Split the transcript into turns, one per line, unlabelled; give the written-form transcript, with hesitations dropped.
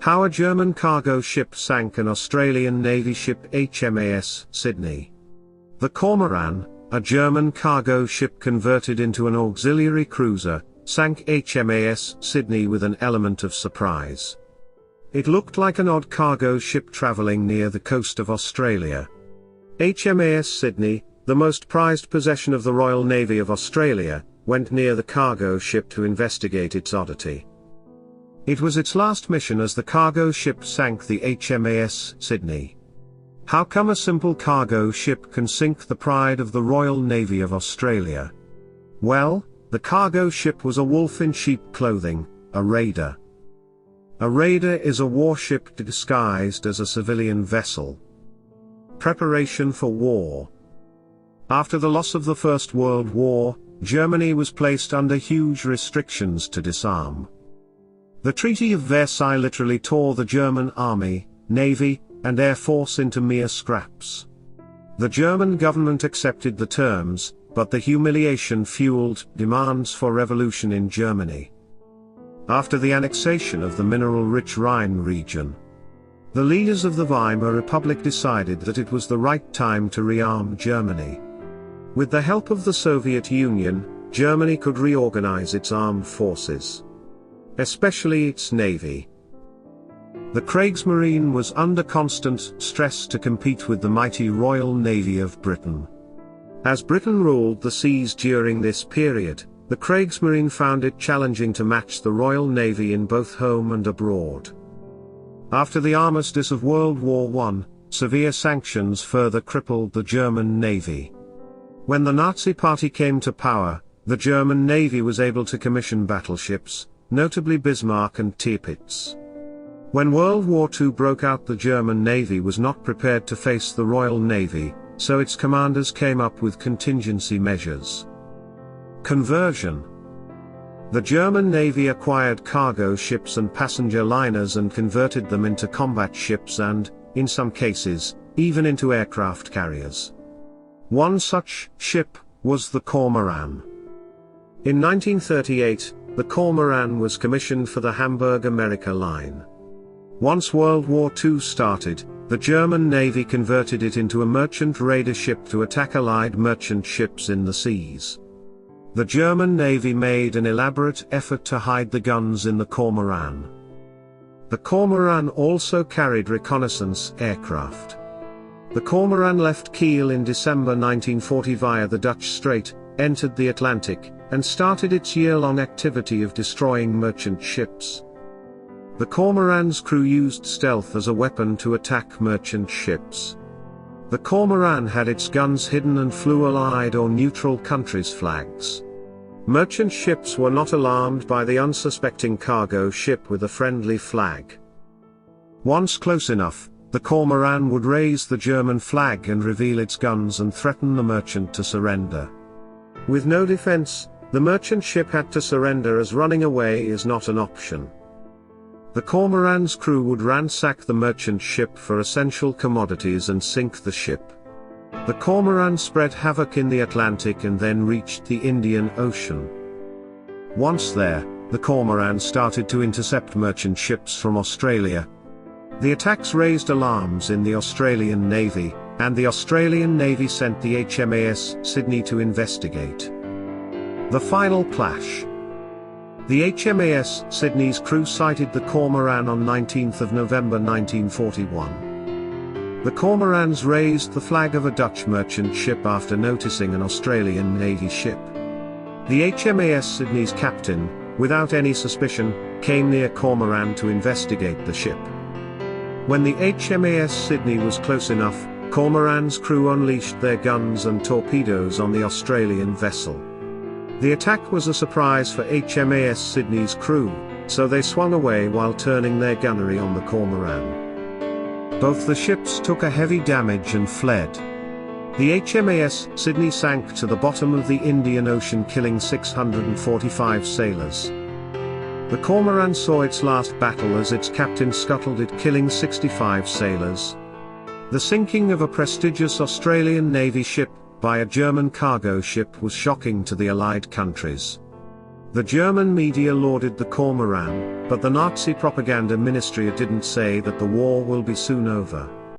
How a German cargo ship sank an Australian Navy ship HMAS Sydney. The Kormoran, a German cargo ship converted into an auxiliary cruiser, sank HMAS Sydney with an element of surprise. It looked like an odd cargo ship travelling near the coast of Australia. HMAS Sydney, the most prized possession of the Royal Navy of Australia, went near the cargo ship to investigate its oddity. It was its last mission as the cargo ship sank the HMAS Sydney. How come a simple cargo ship can sink the pride of the Royal Navy of Australia? Well, the cargo ship was a wolf in sheep clothing, a raider. A raider is a warship disguised as a civilian vessel. Preparation for war. After the loss of the First World War, Germany was placed under huge restrictions to disarm. The Treaty of Versailles literally tore the German army, navy, and air force into mere scraps. The German government accepted the terms, but the humiliation fueled demands for revolution in Germany. After the annexation of the mineral-rich Rhine region, the leaders of the Weimar Republic decided that it was the right time to rearm Germany. With the help of the Soviet Union, Germany could reorganize its armed forces, especially its navy. The Kreigsmarine was under constant stress to compete with the mighty Royal Navy of Britain. As Britain ruled the seas during this period, the Kreigsmarine found it challenging to match the Royal Navy in both home and abroad. After the armistice of World War I, severe sanctions further crippled the German Navy. When the Nazi Party came to power, the German Navy was able to commission battleships, notably Bismarck and Tirpitz. When World War II broke out, the German Navy was not prepared to face the Royal Navy, so its commanders came up with contingency measures. Conversion. The German Navy acquired cargo ships and passenger liners and converted them into combat ships and, in some cases, even into aircraft carriers. One such ship was the Kormoran. In 1938, the Kormoran was commissioned for the Hamburg Amerika line. Once World War II started, the German Navy converted it into a merchant raider ship to attack Allied merchant ships in the seas. The German Navy made an elaborate effort to hide the guns in the Kormoran. The Kormoran also carried reconnaissance aircraft. The Kormoran left Kiel in December 1940 via the Dutch Strait, entered the Atlantic, and started its year-long activity of destroying merchant ships. The Kormoran's crew used stealth as a weapon to attack merchant ships. The Kormoran had its guns hidden and flew Allied or neutral countries' flags. Merchant ships were not alarmed by the unsuspecting cargo ship with a friendly flag. Once close enough, the Kormoran would raise the German flag and reveal its guns and threaten the merchant to surrender. With no defense, the merchant ship had to surrender as running away is not an option. The Kormoran's crew would ransack the merchant ship for essential commodities and sink the ship. The Kormoran spread havoc in the Atlantic and then reached the Indian Ocean. Once there, the Kormoran started to intercept merchant ships from Australia. The attacks raised alarms in the Australian Navy, and the Australian Navy sent the HMAS Sydney to investigate. The final clash. The HMAS Sydney's crew sighted the Kormoran on 19 November 1941. The Kormorans raised the flag of a Dutch merchant ship after noticing an Australian Navy ship. The HMAS Sydney's captain, without any suspicion, came near Kormoran to investigate the ship. When the HMAS Sydney was close enough, Kormoran's crew unleashed their guns and torpedoes on the Australian vessel. The attack was a surprise for HMAS Sydney's crew, so they swung away while turning their gunnery on the Kormoran. Both the ships took a heavy damage and fled. The HMAS Sydney sank to the bottom of the Indian Ocean, killing 645 sailors. The Kormoran saw its last battle as its captain scuttled it, killing 65 sailors. The sinking of a prestigious Australian Navy ship by a German cargo ship was shocking to the Allied countries. The German media lauded the Kormoran, but the Nazi propaganda ministry didn't say that the war will be soon over.